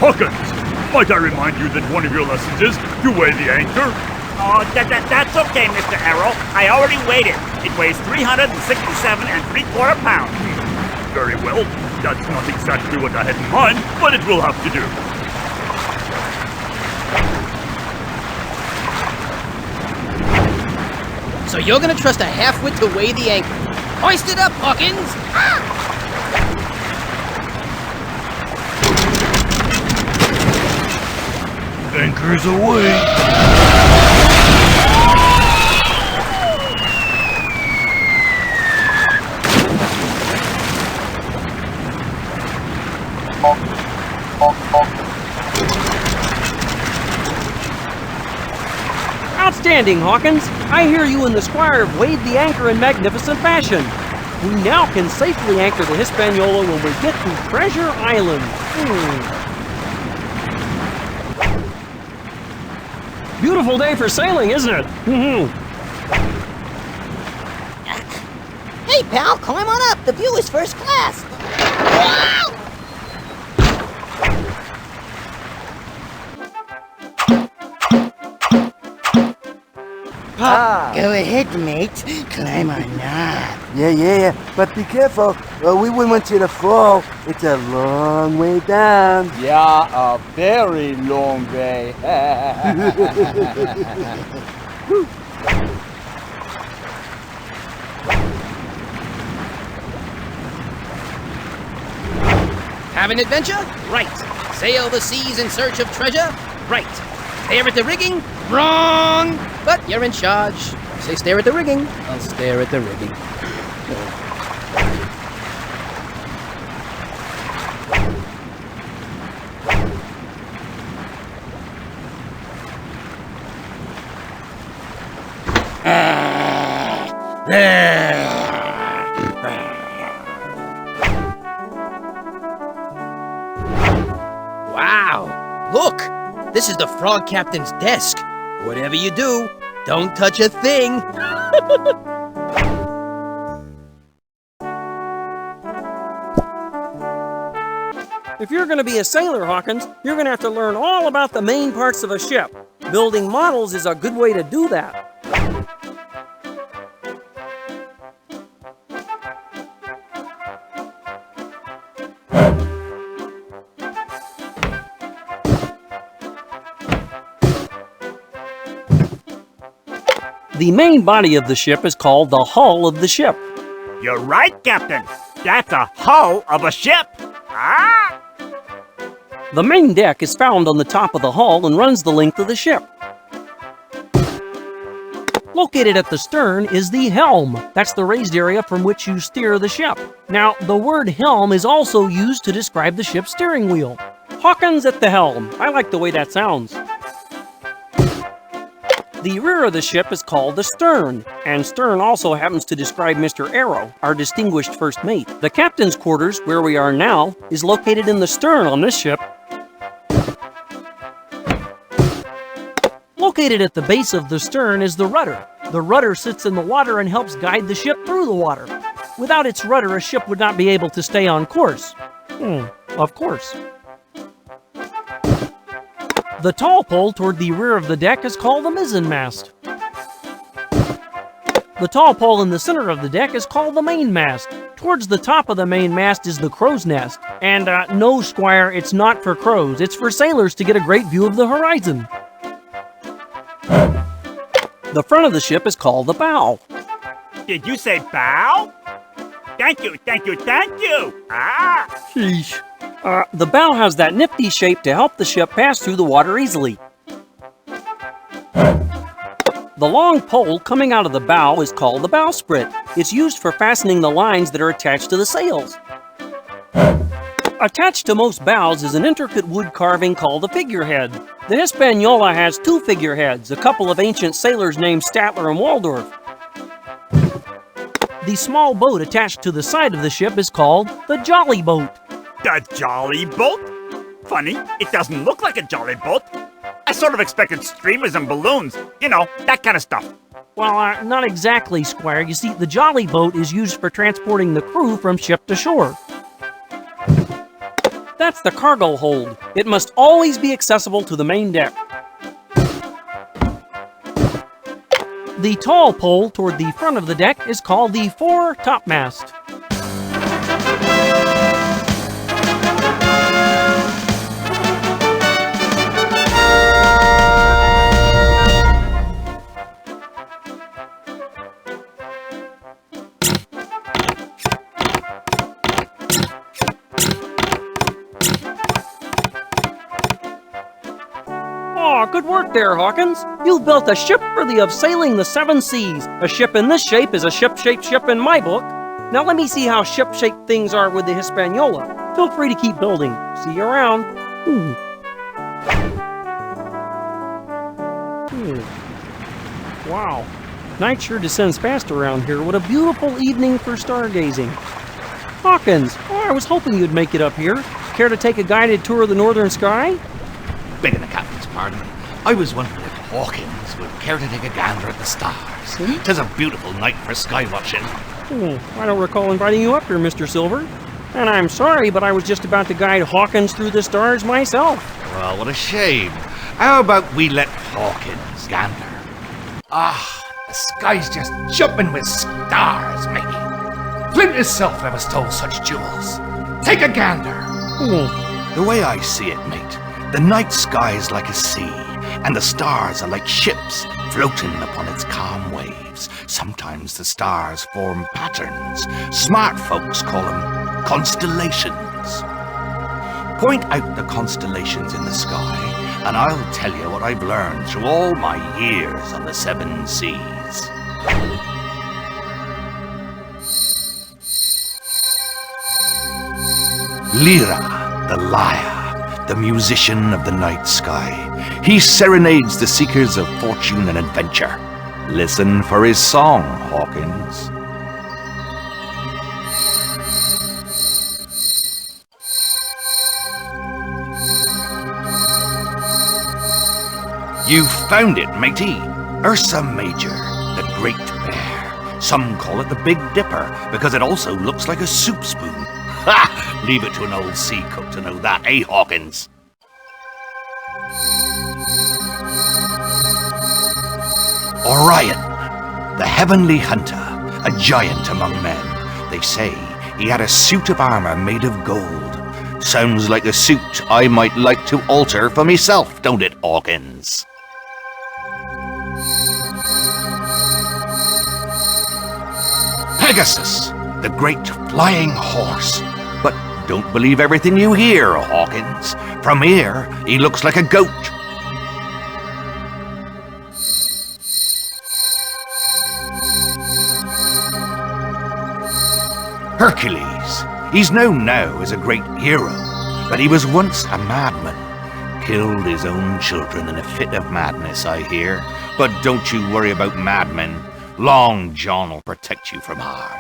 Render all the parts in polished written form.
Hawkins, might I remind you that one of your lessons is to weigh the anchor? Oh, that's okay, Mr. Arrow. I already weighed it. It weighs 367 3/4 pounds. Very well. That's not exactly what I had in mind, but it will have to do. So you're gonna trust a half-wit to weigh the anchor. Hoist it up, Hawkins! Anchor's away. Outstanding, Hawkins! I hear you and the Squire have weighed the anchor in magnificent fashion. We now can safely anchor the Hispaniola when we get to Treasure Island. Beautiful day for sailing, isn't it? Hey, pal, climb on up. The view is first class. Wow! Go ahead, mate. Climb on up. Yeah. But be careful. We wouldn't want you to fall. It's a long way down. Yeah, a very long way. Have an adventure? Right. Sail the seas in search of treasure? Right. Stare at the rigging? Wrong! But you're in charge. Say stare at the rigging. I'll stare at the rigging. Wow! Look! This is the Frog Captain's desk. Whatever you do, don't touch a thing. If you're going to be a sailor, Hawkins, you're going to have to learn all about the main parts of a ship. Building models is a good way to do that. The main body of the ship is called the hull of the ship. You're right, Captain. That's a hull of a ship. Ah! The main deck is found on the top of the hull and runs the length of the ship. Located at the stern is the helm. That's the raised area from which you steer the ship. Now, the word helm is also used to describe the ship's steering wheel. Hawkins at the helm. I like the way that sounds. The rear of the ship is called the stern, and stern also happens to describe Mr. Arrow, our distinguished first mate. The captain's quarters, where we are now, is located in the stern on this ship. Located at the base of the stern is the rudder. The rudder sits in the water and helps guide the ship through the water. Without its rudder, a ship would not be able to stay on course. Of course. The tall pole toward the rear of the deck is called the mizzenmast. The tall pole in the center of the deck is called the mainmast. Towards the top of the mainmast is the crow's nest. And no, Squire, it's not for crows. It's for sailors to get a great view of the horizon. The front of the ship is called the bow. Did you say bow? Thank you. Ah! Sheesh. The bow has that nifty shape to help the ship pass through the water easily. The long pole coming out of the bow is called the bowsprit. It's used for fastening the lines that are attached to the sails. Attached to most bows is an intricate wood carving called a figurehead. The Hispaniola has two figureheads, a couple of ancient sailors named Statler and Waldorf. The small boat attached to the side of the ship is called the jolly boat. The jolly boat? Funny, it doesn't look like a jolly boat. I sort of expected streamers and balloons. You know, that kind of stuff. Well, not exactly, Squire. You see, the jolly boat is used for transporting the crew from ship to shore. That's the cargo hold. It must always be accessible to the main deck. The tall pole toward the front of the deck is called the fore topmast. Aw, good work there, Hawkins. You've built a ship worthy of sailing the 7 seas. A ship in this shape is a ship-shaped ship in my book. Now let me see how ship-shaped things are with the Hispaniola. Feel free to keep building. See you around. Wow. Night sure descends fast around here. What a beautiful evening for stargazing. Hawkins, I was hoping you'd make it up here. Care to take a guided tour of the northern sky? Begging the captain's pardon, I was wondering if Hawkins would care to take a gander at the stars. 'Tis a beautiful night for sky watching. I don't recall inviting you up here, Mr. Silver. And I'm sorry, but I was just about to guide Hawkins through the stars myself. Well, what a shame. How about we let Hawkins gander? The sky's just jumping with stars, matey. Flint himself never stole such jewels. Take a gander. The way I see it, mate, the night sky's like a sea, and the stars are like ships floating upon its calm waves. Sometimes the stars form patterns. Smart folks call them constellations. Point out the constellations in the sky, and I'll tell you what I've learned through all my years on the 7 seas. Lyra, the lyre, the musician of the night sky. He serenades the seekers of fortune and adventure. Listen for his song, Hawkins. You found it, matey. Ursa Major, the Great Bear. Some call it the Big Dipper because it also looks like a soup spoon. Ha! Leave it to an old sea cook to know that, eh, Hawkins? Orion, the heavenly hunter, a giant among men. They say he had a suit of armor made of gold. Sounds like a suit I might like to alter for myself, don't it, Hawkins? Pegasus, the great flying horse. But don't believe everything you hear, Hawkins. From here, he looks like a goat. Hercules. He's known now as a great hero, but he was once a madman. Killed his own children in a fit of madness, I hear. But don't you worry about madmen. Long John will protect you from harm.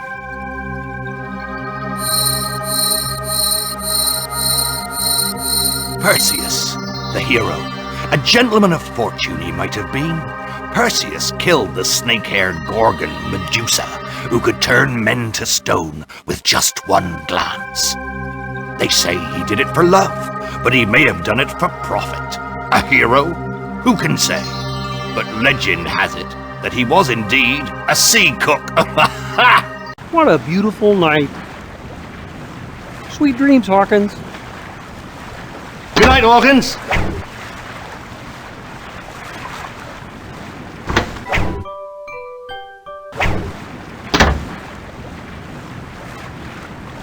Perseus, the hero. A gentleman of fortune he might have been. Perseus killed the snake-haired Gorgon, Medusa, who could turn men to stone with just one glance. They say he did it for love, but he may have done it for profit. A hero? Who can say? But legend has it that he was indeed a sea cook. What a beautiful night. Sweet dreams, Hawkins. Good night, Hawkins.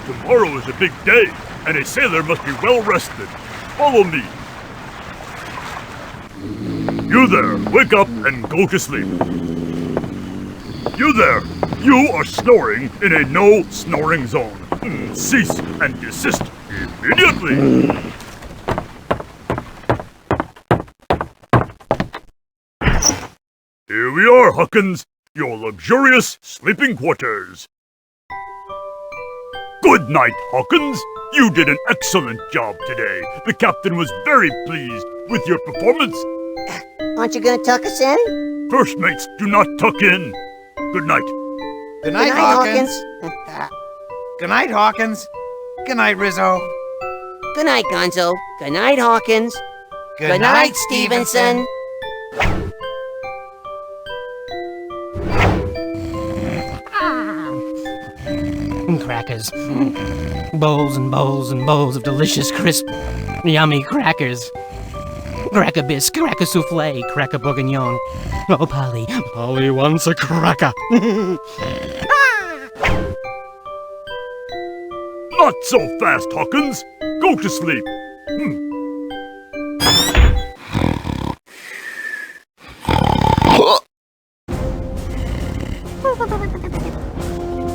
Tomorrow is a big day, and a sailor must be well rested. Follow me. You there, wake up and go to sleep. You there, you are snoring in a no snoring zone. Cease and desist immediately. Here we are, Hawkins, your luxurious sleeping quarters. Good night, Hawkins. You did an excellent job today. The captain was very pleased with your performance. Aren't you gonna tuck us in? First mates do not tuck in. Good night. Good night, Hawkins. Good night, Hawkins. Good night, Rizzo. Good night, Gonzo. Good night, Hawkins. Good night, Stevenson. Crackers. Bowls and bowls and bowls of delicious, crisp, yummy crackers. Cracker bisque, cracker souffle, cracker bourguignon. Oh, Polly, Polly wants a cracker. Not so fast, Hawkins. Go to sleep.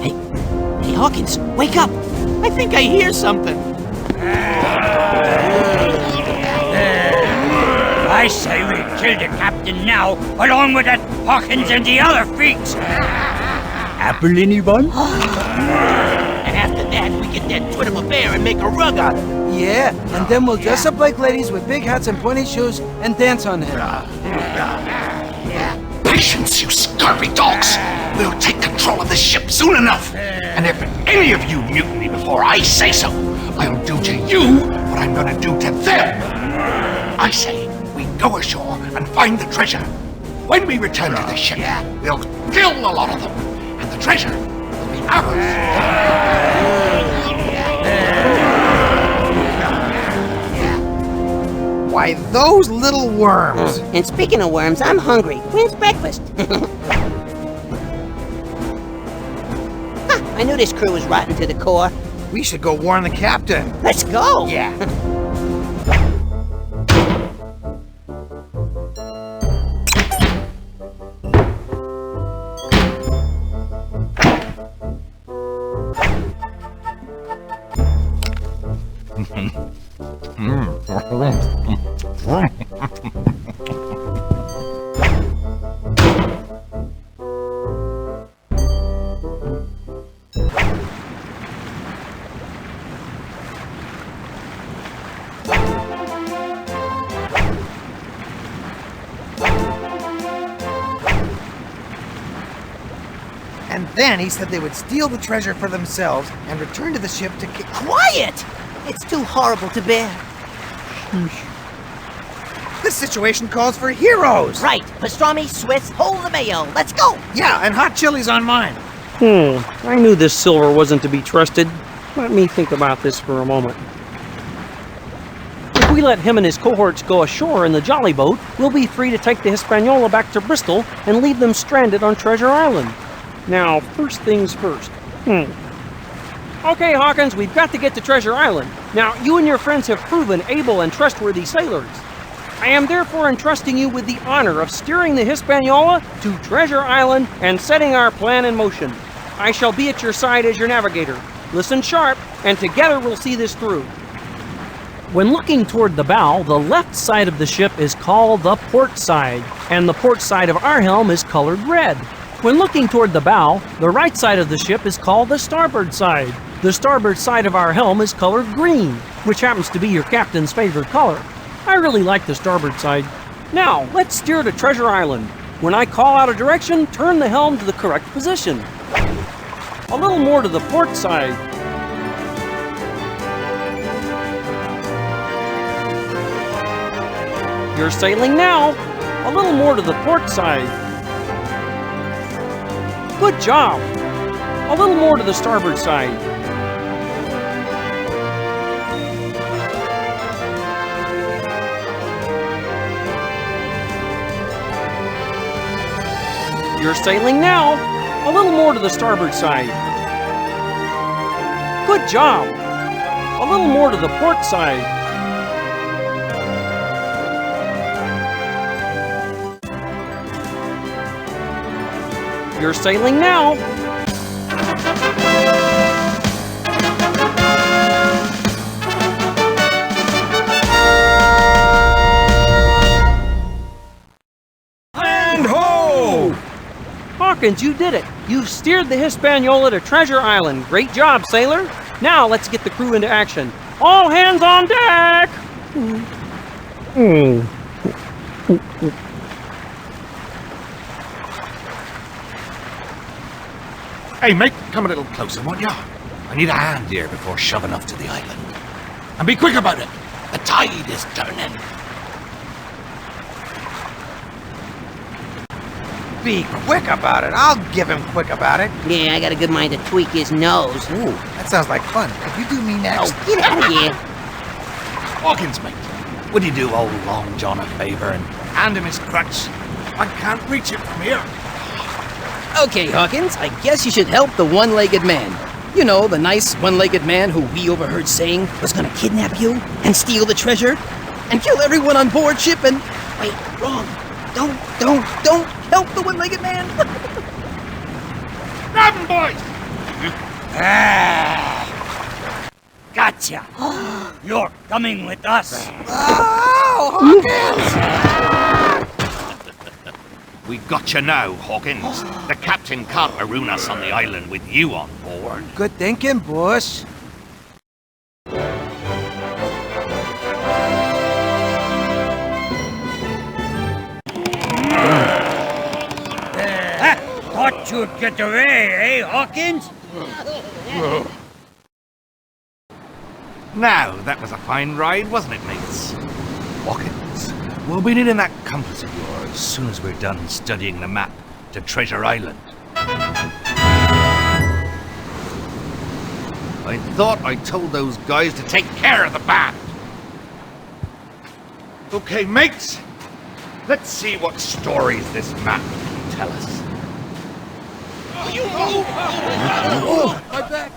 Hey, Hawkins, wake up! I think I hear something. I say we kill the captain now, along with that Hawkins and the other freaks. Apple, anyone? And after that, we get that twit of a bear and make a rug out of it. Yeah, and then we'll dress up like ladies with big hats and pointy shoes and dance on him. Patience, you scurvy dogs! We'll take control of the ship soon enough! And if any of you mutiny before I say so, I'll do to you what I'm gonna do to them! I say, we go ashore and find the treasure. When we return to the ship, we'll kill a lot of them, and the treasure will be ours. Why, those little worms! And speaking of worms, I'm hungry. When's breakfast? I knew this crew was rotten to the core. We should go warn the captain. Let's go! Yeah. And then he said they would steal the treasure for themselves and return to the ship to Quiet! It's too horrible to bear. This situation calls for heroes! Right, pastrami, Swiss, hold the mayo. Let's go! Yeah, and hot chilies on mine. I knew this Silver wasn't to be trusted. Let me think about this for a moment. If we let him and his cohorts go ashore in the jolly boat, we'll be free to take the Hispaniola back to Bristol and leave them stranded on Treasure Island. Now, first things first. Okay, Hawkins, we've got to get to Treasure Island. Now, you and your friends have proven able and trustworthy sailors. I am therefore entrusting you with the honor of steering the Hispaniola to Treasure Island and setting our plan in motion. I shall be at your side as your navigator. Listen sharp, and together we'll see this through. When looking toward the bow, the left side of the ship is called the port side, and the port side of our helm is colored red. When looking toward the bow, the right side of the ship is called the starboard side. The starboard side of our helm is colored green, which happens to be your captain's favorite color. I really like the starboard side. Now, let's steer to Treasure Island. When I call out a direction, turn the helm to the correct position. A little more to the port side. You're sailing now. A little more to the port side. Good job. A little more to the starboard side. You're sailing now. A little more to the starboard side. Good job. A little more to the port side. You're sailing now. And ho! Hawkins, you did it. You've steered the Hispaniola to Treasure Island. Great job, sailor. Now let's get the crew into action. All hands on deck! Hey, mate, come a little closer, won't ya? I need a hand here before shoving off to the island. And be quick about it. The tide is turning. Be quick about it. I'll give him quick about it. Yeah, I got a good mind to tweak his nose. Ooh, that sounds like fun. Could you do me next? Oh, get out of here. Hawkins, mate, would you do old Long John a favour and hand him his crutch? I can't reach it from here. Okay, Hawkins, I guess you should help the one-legged man. You know, the nice one-legged man who we overheard saying was gonna kidnap you and steal the treasure and kill everyone on board ship and... Wait, wrong. Don't help the one-legged man. Grab him, boys! Gotcha. You're coming with us. Oh, Hawkins! We got you now, Hawkins. The captain can't maroon us on the island with you on board. Good thinking, boss. Thought you'd get away, eh, Hawkins? Now, that was a fine ride, wasn't it, mates? Hawkins, we'll be needing that compass of yours as soon as we're done studying the map to Treasure Island. I thought I told those guys to take care of the band. Okay, mates, let's see what stories this map can tell us. My back.